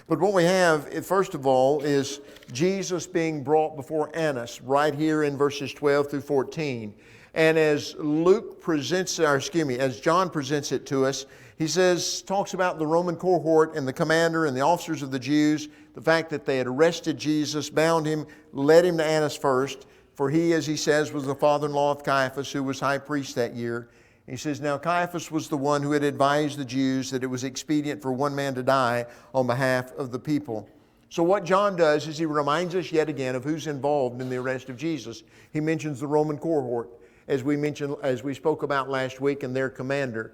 But what we have, first of all, is Jesus being brought before Annas, right here in verses 12 through 14. And as as John presents it to us, he talks about the Roman cohort and the commander and the officers of the Jews, the fact that they had arrested Jesus, bound him, led him to Annas first, for he, as he says, was the father-in-law of Caiaphas, who was high priest that year. He says, now Caiaphas was the one who had advised the Jews that it was expedient for one man to die on behalf of the people. So what John does is he reminds us yet again of who's involved in the arrest of Jesus. He mentions the Roman cohort, as we spoke about last week, and their commander.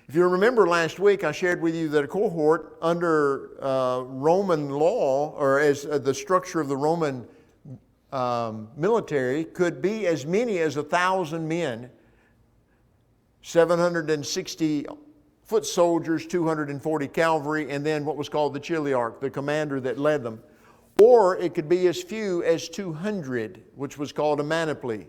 If you remember last week, I shared with you that a cohort under Roman law, or as the structure of the Roman military, could be as many as 1,000 men. 760 foot soldiers, 240 cavalry, and then what was called the chiliarch, the commander that led them. Or it could be as few as 200, which was called a maniply.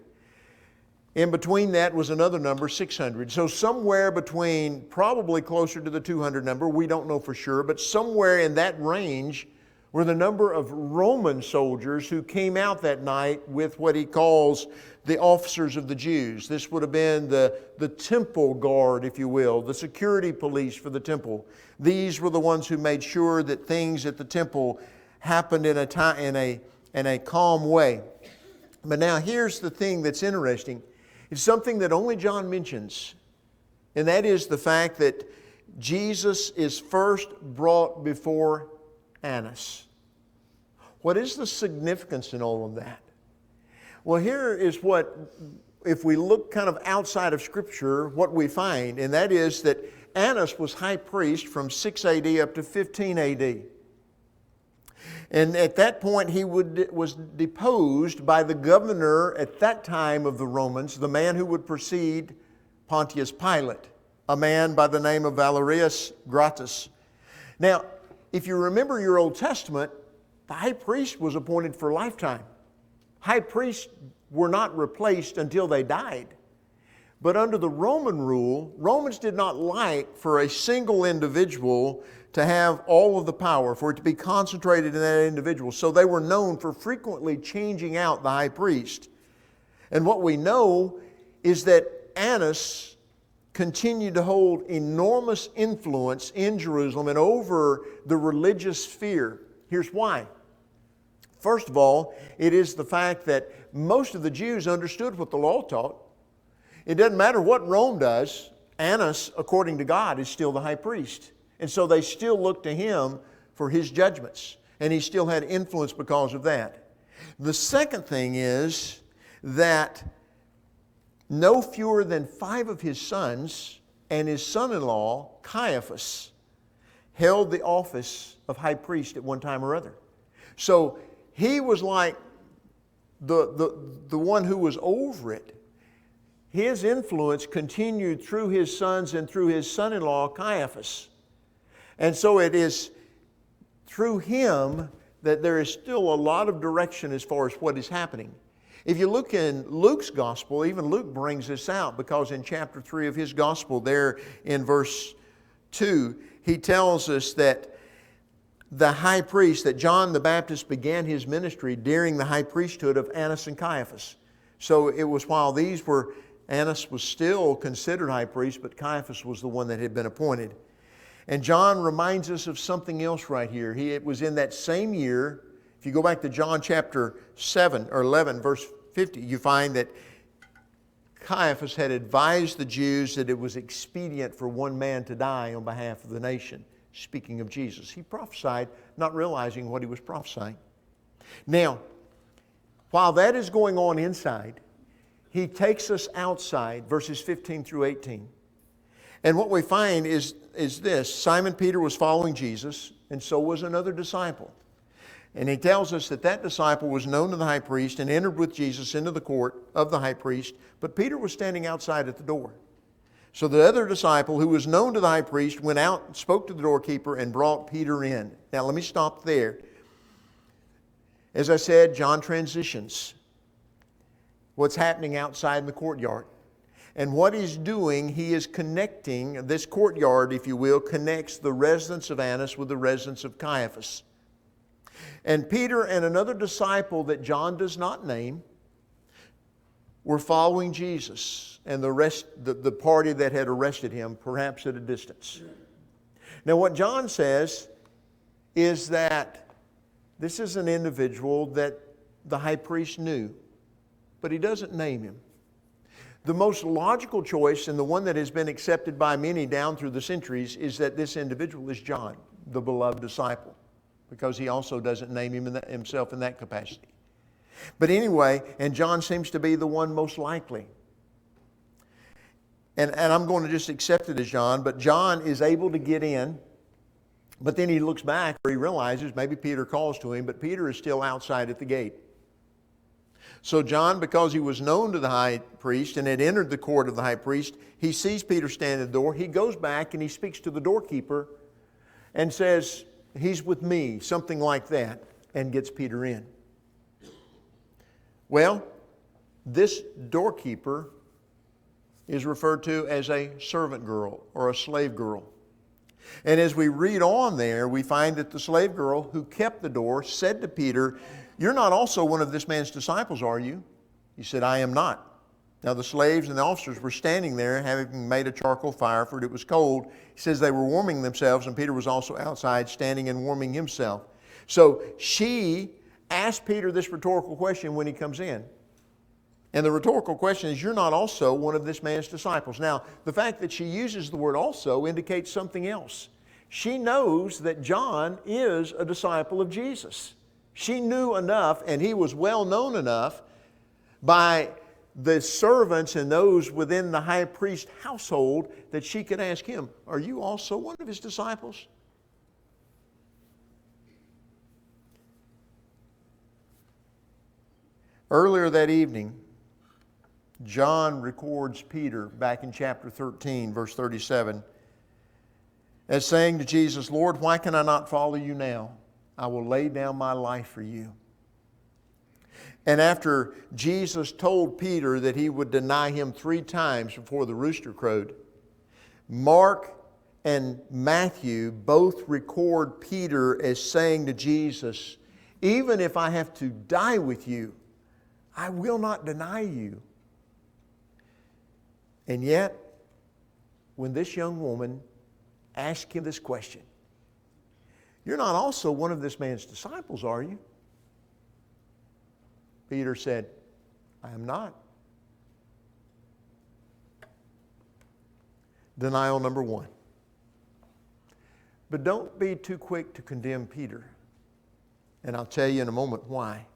In between that was another number, 600. So somewhere between, probably closer to the 200 number, we don't know for sure, but somewhere in that range were the number of Roman soldiers who came out that night with what he calls the officers of the Jews. This would have been the temple guard, if you will, the security police for the temple. These were the ones who made sure that things at the temple happened in a calm way. But now here's the thing that's interesting. It's something that only John mentions, and that is the fact that Jesus is first brought before Annas. What is the significance in all of that? Well, here is what, if we look kind of outside of Scripture, what we find, and that is that Annas was high priest from 6 AD up to 15 AD. And at that point, he was deposed by the governor at that time of the Romans, the man who would precede Pontius Pilate, a man by the name of Valerius Gratus. Now, if you remember your Old Testament, the high priest was appointed for a lifetime. High priests were not replaced until they died. But under the Roman rule, Romans did not like for a single individual to have all of the power, for it to be concentrated in that individual. So they were known for frequently changing out the high priest. And what we know is that Annas continued to hold enormous influence in Jerusalem and over the religious sphere. Here's why. First of all, it is the fact that most of the Jews understood what the law taught. It doesn't matter what Rome does, Annas, according to God, is still the high priest. And so they still look to him for his judgments. And he still had influence because of that. The second thing is that no fewer than 5 of his sons and his son-in-law, Caiaphas, held the office of high priest at one time or other. So he was like the one who was over it. His influence continued through his sons and through his son-in-law, Caiaphas. And so it is through him that there is still a lot of direction as far as what is happening. If you look in Luke's gospel, even Luke brings this out, because in chapter 3 of his gospel, there in verse 2, he tells us that the high priest, that John the Baptist began his ministry during the high priesthood of Annas and Caiaphas. So it was while Annas was still considered high priest, but Caiaphas was the one that had been appointed. And John reminds us of something else right here. It was in that same year. If you go back to John chapter 7 or 11, verse 50, you find that Caiaphas had advised the Jews that it was expedient for one man to die on behalf of the nation. Speaking of Jesus, he prophesied, not realizing what he was prophesying. Now, while that is going on inside, he takes us outside, verses 15 through 18. And what we find is this. Simon Peter was following Jesus, and so was another disciple. And he tells us that disciple was known to the high priest and entered with Jesus into the court of the high priest, but Peter was standing outside at the door. So the other disciple, who was known to the high priest, went out, spoke to the doorkeeper, and brought Peter in. Now let me stop there. As I said, John transitions what's happening outside in the courtyard. And what he's doing, he is connecting, this courtyard, if you will, connects the residence of Annas with the residence of Caiaphas. And Peter and another disciple that John does not name were following Jesus and the party that had arrested him, perhaps at a distance. Now what John says is that this is an individual that the high priest knew, but he doesn't name him. The most logical choice, and the one that has been accepted by many down through the centuries, is that this individual is John, the beloved disciple, because he also doesn't name himself in that capacity. But anyway, and John seems to be the one most likely. And I'm going to just accept it as John, but John is able to get in, but then he looks back where he realizes maybe Peter calls to him, but Peter is still outside at the gate. So John, because he was known to the high priest and had entered the court of the high priest, he sees Peter stand at the door. He goes back and he speaks to the doorkeeper and says, "He's with me," something like that, and gets Peter in. Well, this doorkeeper is referred to as a servant girl or a slave girl. And as we read on there, we find that the slave girl who kept the door said to Peter, "You're not also one of this man's disciples, are you?" He said, "I am not." Now the slaves and the officers were standing there, having made a charcoal fire, for it was cold. He says they were warming themselves, and Peter was also outside, standing and warming himself. So she asked Peter this rhetorical question when he comes in. And the rhetorical question is, "You're not also one of this man's disciples." Now, the fact that she uses the word "also" indicates something else. She knows that John is a disciple of Jesus. She knew enough, and he was well known enough by the servants and those within the high priest household that she could ask him, "Are you also one of his disciples?" Earlier that evening, John records Peter back in chapter 13, verse 37, as saying to Jesus, "Lord, why can I not follow you now? I will lay down my life for you." And after Jesus told Peter that he would deny him 3 times before the rooster crowed, Mark and Matthew both record Peter as saying to Jesus, "Even if I have to die with you, I will not deny you." And yet, when this young woman asked him this question, "You're not also one of this man's disciples, are you?" Peter said, "I am not." Denial number 1. But don't be too quick to condemn Peter. And I'll tell you in a moment why.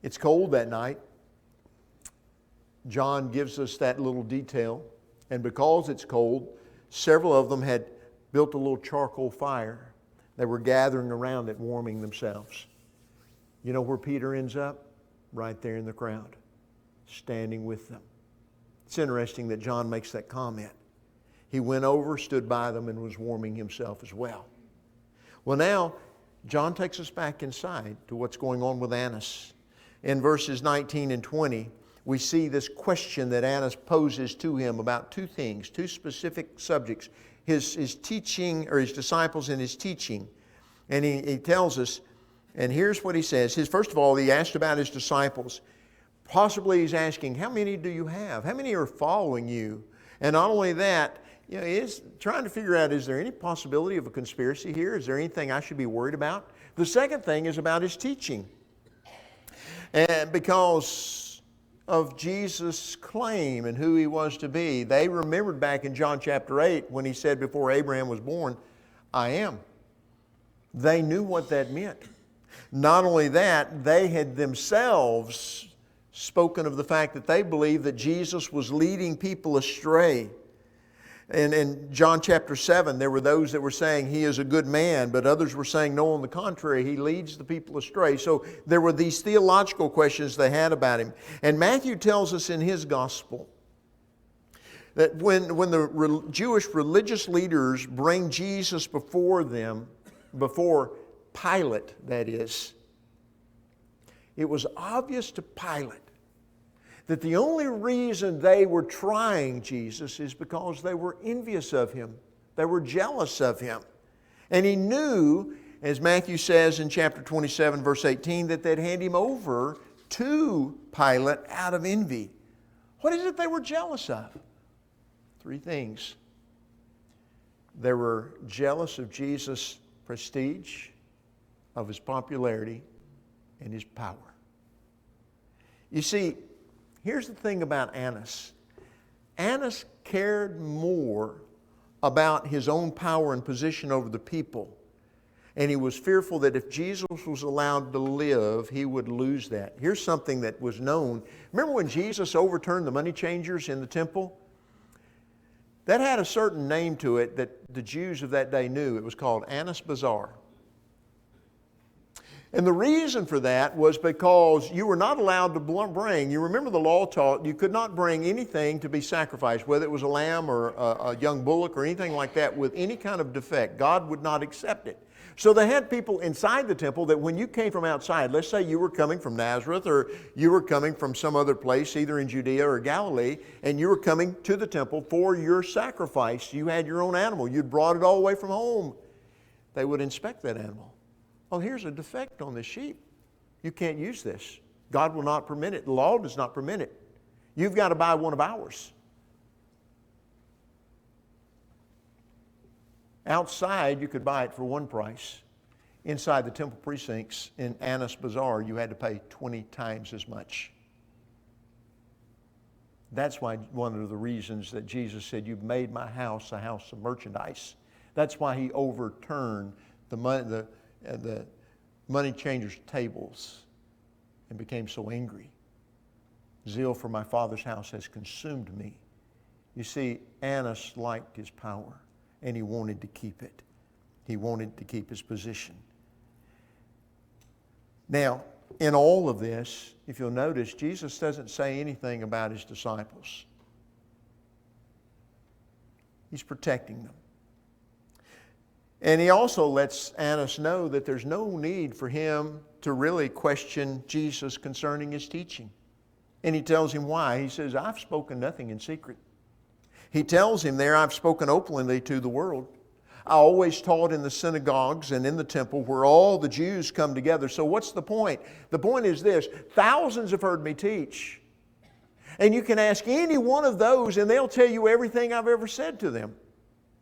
It's cold that night. John gives us that little detail. And because it's cold, several of them had built a little charcoal fire. They were gathering around it, warming themselves. You know where Peter ends up? Right there in the crowd, standing with them. It's interesting that John makes that comment. He went over, stood by them, and was warming himself as well. Well, now, John takes us back inside to what's going on with Annas. In verses 19 and 20, we see this question that Annas poses to him about 2 things, 2 specific subjects, his teaching, or his disciples and his teaching. And he tells us, and here's what he says. First of all, he asked about his disciples. Possibly he's asking, how many do you have? How many are following you? And not only that, he's trying to figure out, is there any possibility of a conspiracy here? Is there anything I should be worried about? The second thing is about his teaching. And because of Jesus' claim and who he was to be, they remembered back in John chapter 8 when he said before Abraham was born, "I am." They knew what that meant. Not only that, they had themselves spoken of the fact that they believed that Jesus was leading people astray. And in John chapter 7, there were those that were saying he is a good man, but others were saying, no, on the contrary, he leads the people astray. So there were these theological questions they had about him. And Matthew tells us in his gospel that when the Jewish religious leaders bring Jesus before them, before Pilate, that is, it was obvious to Pilate that the only reason they were trying Jesus is because they were envious of Him. They were jealous of Him. And He knew, as Matthew says in chapter 27, verse 18, that they'd hand Him over to Pilate out of envy. What is it they were jealous of? Three things. They were jealous of Jesus' prestige, of His popularity, and His power. You see, here's the thing about Annas. Annas cared more about his own power and position over the people. And he was fearful that if Jesus was allowed to live, he would lose that. Here's something that was known. Remember when Jesus overturned the money changers in the temple? That had a certain name to it that the Jews of that day knew. It was called Annas Bazaar. And the reason for that was because you were not allowed to bring, you remember the law taught you could not bring anything to be sacrificed, whether it was a lamb or a young bullock or anything like that with any kind of defect. God would not accept it. So they had people inside the temple that when you came from outside, let's say you were coming from Nazareth or you were coming from some other place, either in Judea or Galilee, and you were coming to the temple for your sacrifice. You had your own animal. You'd brought it all the way from home. They would inspect that animal. Oh, here's a defect on this sheep. You can't use this. God will not permit it. The law does not permit it. You've got to buy one of ours. Outside, you could buy it for one price. Inside the temple precincts in Annas Bazaar, you had to pay 20 times as much. That's why one of the reasons that Jesus said, "You've made my house a house of merchandise." That's why He overturned the money changers' tables and became so angry. Zeal for my Father's house has consumed me. You see, Annas liked his power, and he wanted to keep it. He wanted to keep his position. Now, in all of this, if you'll notice, Jesus doesn't say anything about His disciples. He's protecting them. And He also lets Annas know that there's no need for him to really question Jesus concerning His teaching. And He tells him why. He says, "I've spoken nothing in secret." He tells him there, "I've spoken openly to the world. I always taught in the synagogues and in the temple where all the Jews come together." So what's the point? The point is this: thousands have heard me teach. And you can ask any one of those and they'll tell you everything I've ever said to them.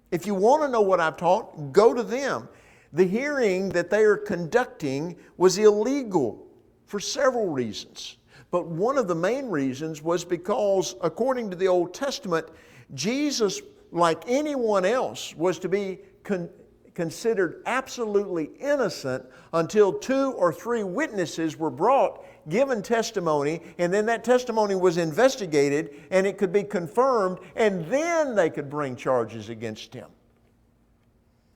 If you want to know what I've taught, go to them. The hearing that they are conducting was illegal for several reasons. But one of the main reasons was because, according to the Old Testament, Jesus, like anyone else, was to be considered absolutely innocent until 2 or 3 witnesses were brought, given testimony, and then that testimony was investigated and it could be confirmed, and then they could bring charges against him.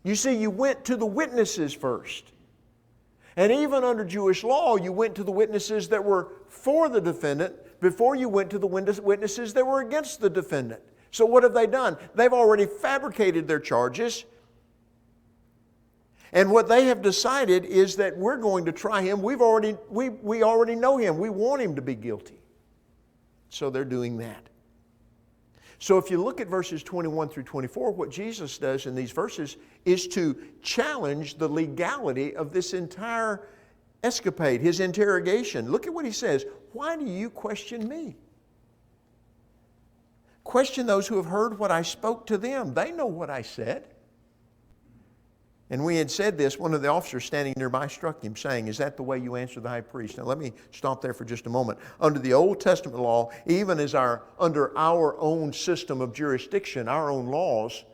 You see, you went to the witnesses first. And even under Jewish law, you went to the witnesses that were for the defendant before you went to the witnesses that were against the defendant. So what have they done? They've already fabricated their charges. And what they have decided is that we're going to try him. We already know him. We want him to be guilty. So they're doing that. So if you look at verses 21 through 24, what Jesus does in these verses is to challenge the legality of this entire escapade, His interrogation. Look at what He says. "Why do you question me? Question those who have heard what I spoke to them. They know what I said." And when he had said this, one of the officers standing nearby struck him, saying, "Is that the way you answer the high priest?" Now let me stop there for just a moment. Under the Old Testament law, even as under our own system of jurisdiction, our own laws,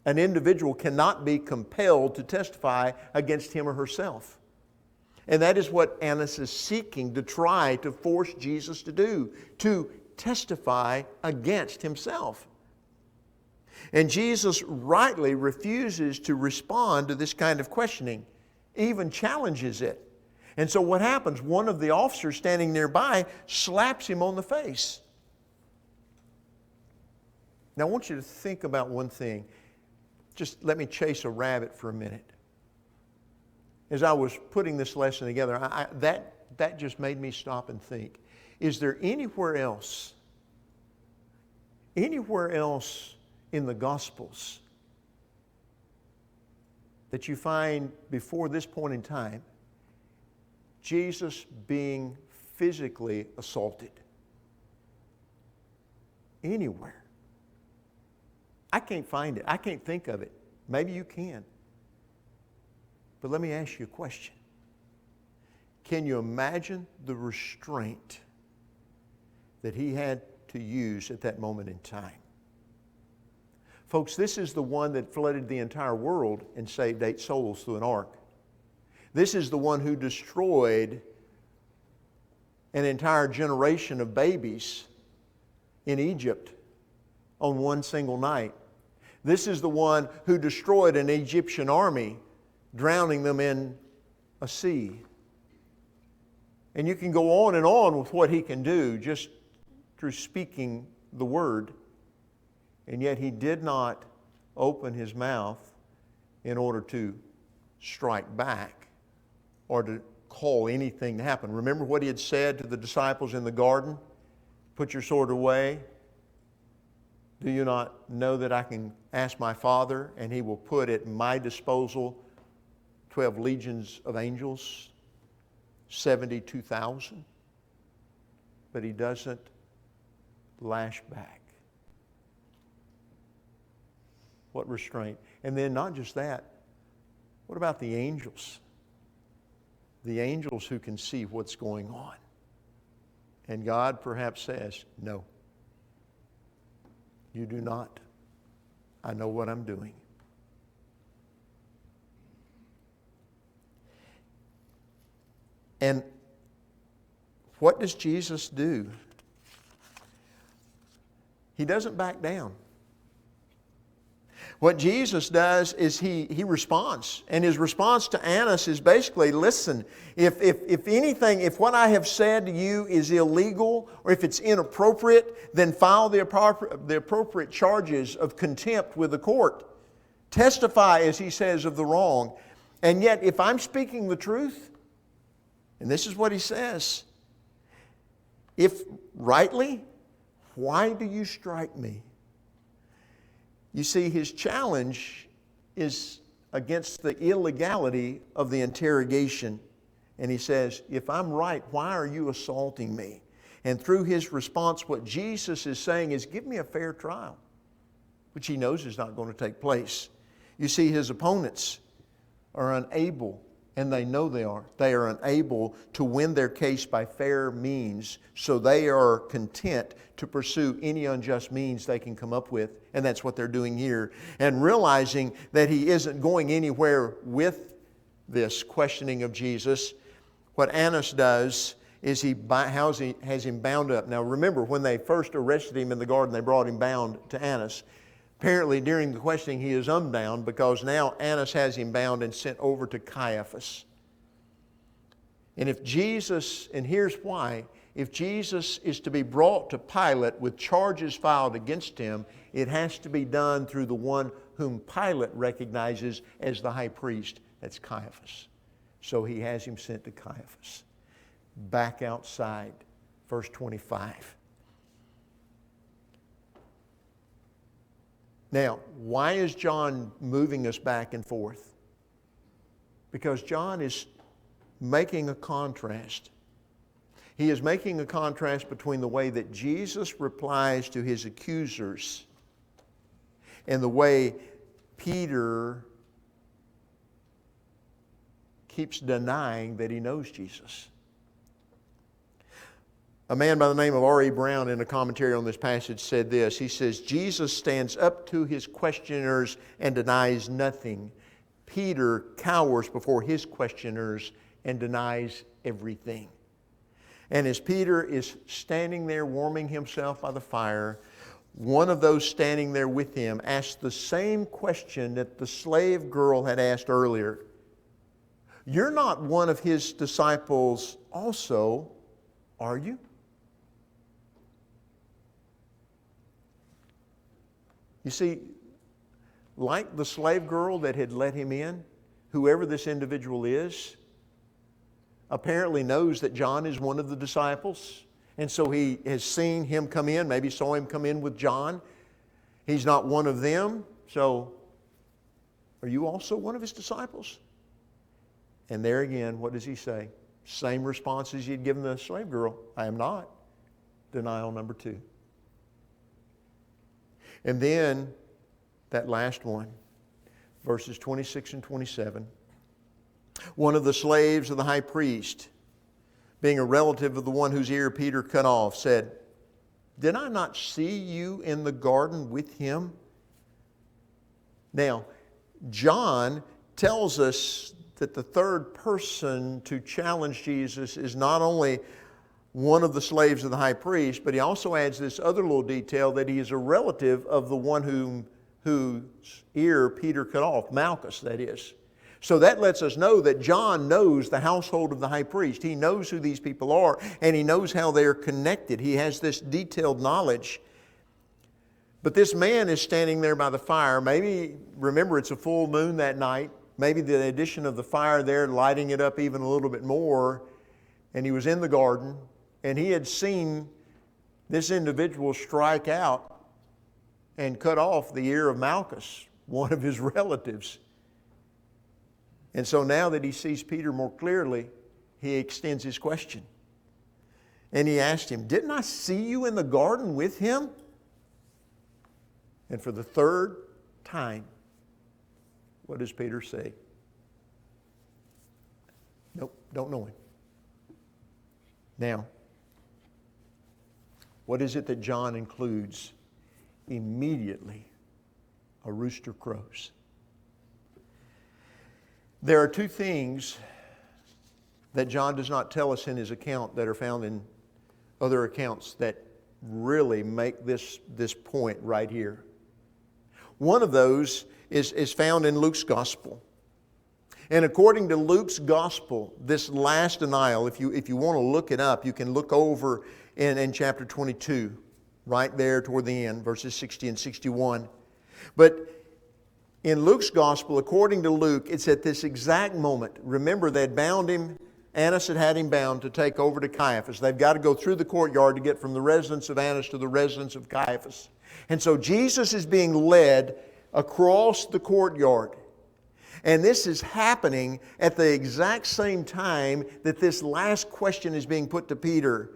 an individual cannot be compelled to testify against him or herself. And that is what Annas is seeking to try to force Jesus to do, to testify against himself. And Jesus rightly refuses to respond to this kind of questioning, even challenges it. And so what happens? One of the officers standing nearby slaps him on the face. Now I want you to think about one thing. Just let me chase a rabbit for a minute. As I was putting this lesson together, that just made me stop and think. Is there anywhere else in the Gospels that you find before this point in time Jesus being physically assaulted? Anywhere. I can't find it. I can't think of it. Maybe you can. But let me ask you a question. Can you imagine the restraint that he had to use at that moment in time? Folks, this is the one that flooded the entire world and saved 8 souls through an ark. This is the one who destroyed an entire generation of babies in Egypt on one single night. This is the one who destroyed an Egyptian army, drowning them in a sea. And you can go on and on with what he can do just through speaking the word. And yet he did not open his mouth in order to strike back or to call anything to happen. Remember what he had said to the disciples in the garden? Put your sword away. Do you not know that I can ask my Father and he will put at my disposal 12 legions of angels, 72,000? But he doesn't lash back. What restraint. And then not just that, what about the angels? The angels who can see what's going on. And God perhaps says, no, you do not. I know what I'm doing. And what does Jesus do? He doesn't back down. What Jesus does is he responds. And his response to Annas is basically, listen, if anything, if what I have said to you is illegal or if it's inappropriate, then file the appropriate charges of contempt with the court. Testify, as he says, of the wrong. And yet, if I'm speaking the truth, and this is what he says, if rightly, why do you strike me? You see, his challenge is against the illegality of the interrogation. And he says, if I'm right, why are you assaulting me? And through his response, what Jesus is saying is, give me a fair trial, which he knows is not going to take place. You see, his opponents are unable, and they know they are unable to win their case by fair means, so they are content to pursue any unjust means they can come up with, and that's what they're doing here. And realizing that he isn't going anywhere with this questioning of Jesus, what Annas does is he has him bound up. Now remember, when they first arrested him in the garden, they brought him bound to Annas. Apparently, during the questioning, he is unbound because now Annas has him bound and sent over to Caiaphas. And if Jesus, and here's why, if Jesus is to be brought to Pilate with charges filed against him, it has to be done through the one whom Pilate recognizes as the high priest. That's Caiaphas. So he has him sent to Caiaphas. Back outside, verse 25. Now, why is John moving us back and forth? Because John is making a contrast. He is making a contrast between the way that Jesus replies to his accusers and the way Peter keeps denying that he knows Jesus. A man by the name of R.E. Brown in a commentary on this passage said this. He says, Jesus stands up to his questioners and denies nothing. Peter cowers before his questioners and denies everything. And as Peter is standing there warming himself by the fire, one of those standing there with him asked the same question that the slave girl had asked earlier. You're not one of his disciples also, are you? You see, like the slave girl that had let him in, whoever this individual is, apparently knows that John is one of the disciples, And so he has seen him come in, maybe saw him come in with John. He's not one of them, so are you also one of his disciples? And there again, what does he say? Same response as he'd given the slave girl. I am not. Denial number 2. And then that last one, verses 26 and 27. One of the slaves of the high priest, being a relative of the one whose ear Peter cut off, said, "Did I not see you in the garden with him?" Now, John tells us that the third person to challenge Jesus is not only one of the slaves of the high priest, but he also adds this other little detail that he is a relative of the one whose ear Peter cut off, Malchus, that is. So that lets us know that John knows the household of the high priest. He knows who these people are, and he knows how they are connected. He has this detailed knowledge. But this man is standing there by the fire. Maybe, remember, it's a full moon that night. Maybe the addition of the fire there lighting it up even a little bit more. And he was in the garden, and he had seen this individual strike out and cut off the ear of Malchus, one of his relatives. And so now that he sees Peter more clearly, he extends his question. And he asked him, "Didn't I see you in the garden with him?" And for the third time, what does Peter say? Nope, don't know him. Now, what is it that John includes? Immediately, a rooster crows. There are two things that John does not tell us in his account that are found in other accounts that really make this point right here. One of those is found in Luke's gospel. And according to Luke's gospel, this last denial, if you want to look it up, you can look over in chapter 22, right there toward the end, verses 60 and 61. But in Luke's gospel, according to Luke, it's at this exact moment. Remember, they had bound him. Annas had him bound to take over to Caiaphas. They've got to go through the courtyard to get from the residence of Annas to the residence of Caiaphas. And so Jesus is being led across the courtyard. And this is happening at the exact same time that this last question is being put to Peter.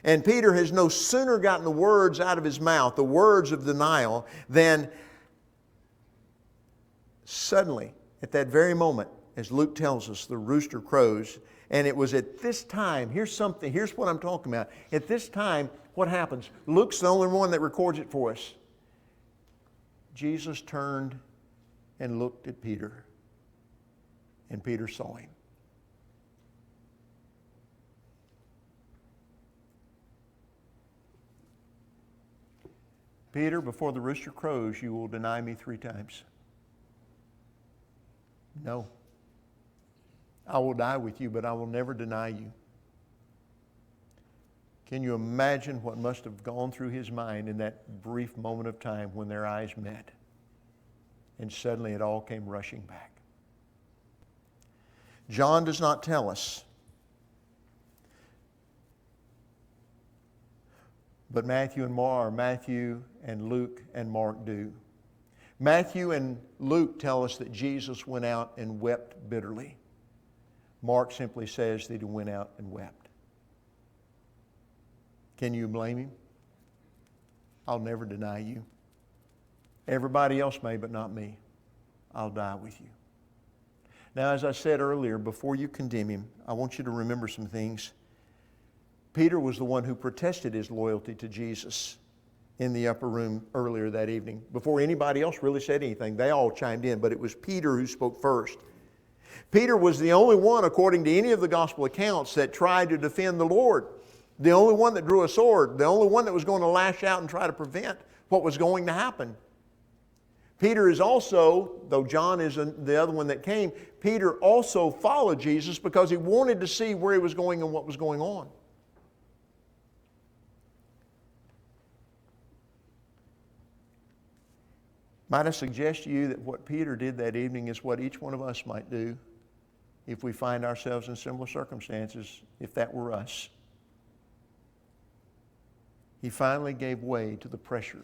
And Peter has no sooner gotten the words out of his mouth, the words of denial, than suddenly, at that very moment, as Luke tells us, the rooster crows. And it was at this time, here's what I'm talking about. At this time, what happens? Luke's the only one that records it for us. Jesus turned and looked at Peter. And Peter saw him. Peter, before the rooster crows, you will deny me 3 times. No. I will die with you, but I will never deny you. Can you imagine what must have gone through his mind in that brief moment of time when their eyes met? And suddenly it all came rushing back. John does not tell us, but Matthew and Luke and Mark do. Matthew and Luke tell us that Jesus went out and wept bitterly. Mark simply says that he went out and wept. Can you blame him? I'll never deny you. Everybody else may, but not me. I'll die with you. Now, as I said earlier, before you condemn him, I want you to remember some things. Peter was the one who protested his loyalty to Jesus in the upper room earlier that evening. Before anybody else really said anything, they all chimed in, but it was Peter who spoke first. Peter was the only one, according to any of the gospel accounts, that tried to defend the Lord. The only one that drew a sword. The only one that was going to lash out and try to prevent what was going to happen. Peter is also, though John is the other one that came, Peter also followed Jesus because he wanted to see where he was going and what was going on. Might I suggest to you that what Peter did that evening is what each one of us might do if we find ourselves in similar circumstances, if that were us. he finally gave way to the pressure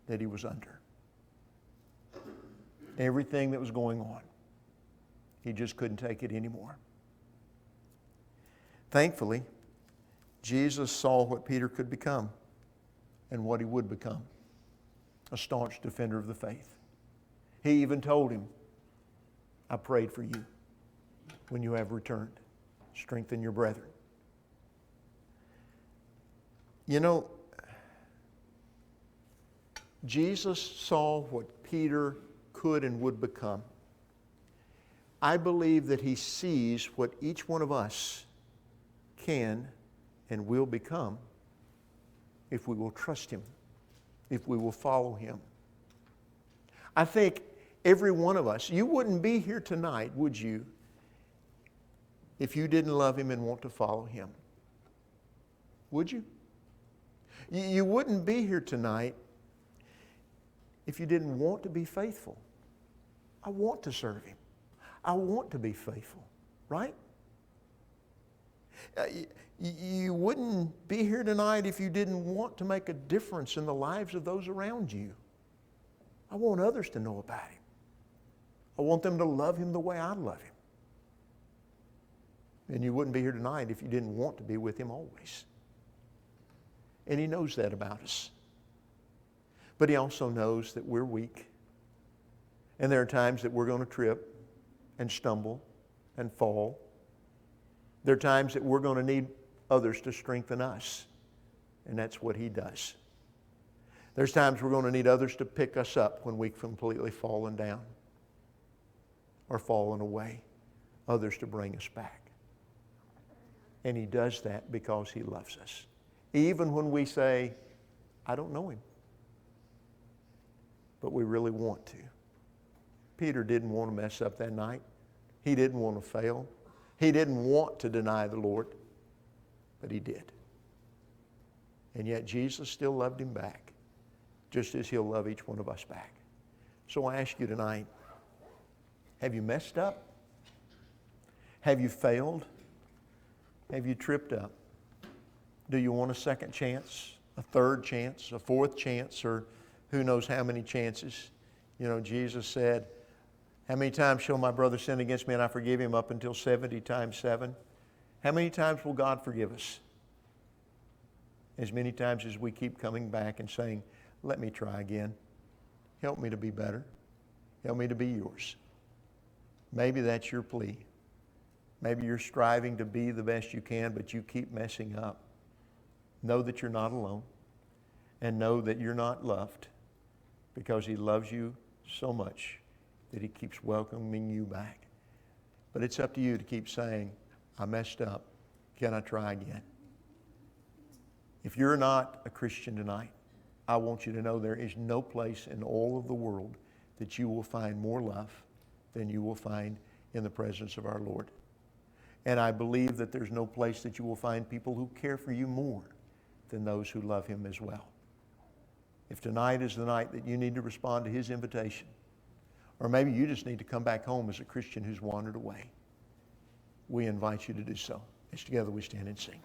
that he was under. Everything that was going on, he just couldn't take it anymore. Thankfully, Jesus saw what Peter could become and what he would become, a staunch defender of the faith. He even told him, I prayed for you when you have returned. Strengthen your brethren. You know, Jesus saw what Peter could and would become. I believe that he sees what each one of us can and will become if we will trust him, if we will follow him. I think every one of us, you wouldn't be here tonight, would you, if you didn't love him and want to follow him? Would you? You wouldn't be here tonight if you didn't want to be faithful. I want to serve him. I want to be faithful, right? You wouldn't be here tonight if you didn't want to make a difference in the lives of those around you. I want others to know about him. I want them to love him the way I love him. And you wouldn't be here tonight if you didn't want to be with him always. And he knows that about us. But he also knows that we're weak. And there are times that we're going to trip and stumble and fall. There are times that we're going to need others to strengthen us. And that's what he does. There's times we're going to need others to pick us up when we've completely fallen down or fallen away. Others to bring us back. And he does that because he loves us. Even when we say, I don't know him. But we really want to. Peter didn't want to mess up that night. He didn't want to fail. He didn't want to deny the Lord. But he did. And yet Jesus still loved him back, just as he'll love each one of us back. So I ask you tonight, have you messed up? Have you failed? Have you tripped up? Do you want a second chance, a third chance, a fourth chance, or who knows how many chances? You know, Jesus said, how many times shall my brother sin against me and I forgive him? Up until 70 times 7. How many times will God forgive us? As many times as we keep coming back and saying, let me try again. Help me to be better. Help me to be yours. Maybe that's your plea. Maybe you're striving to be the best you can, but you keep messing up. Know that you're not alone. And know that you're not loved, because he loves you so much that he keeps welcoming you back. But it's up to you to keep saying, I messed up. Can I try again? If you're not a Christian tonight, I want you to know there is no place in all of the world that you will find more love than you will find in the presence of our Lord. And I believe that there's no place that you will find people who care for you more than those who love him as well. If tonight is the night that you need to respond to his invitation, or maybe you just need to come back home as a Christian who's wandered away, we invite you to do so. As together we stand and sing.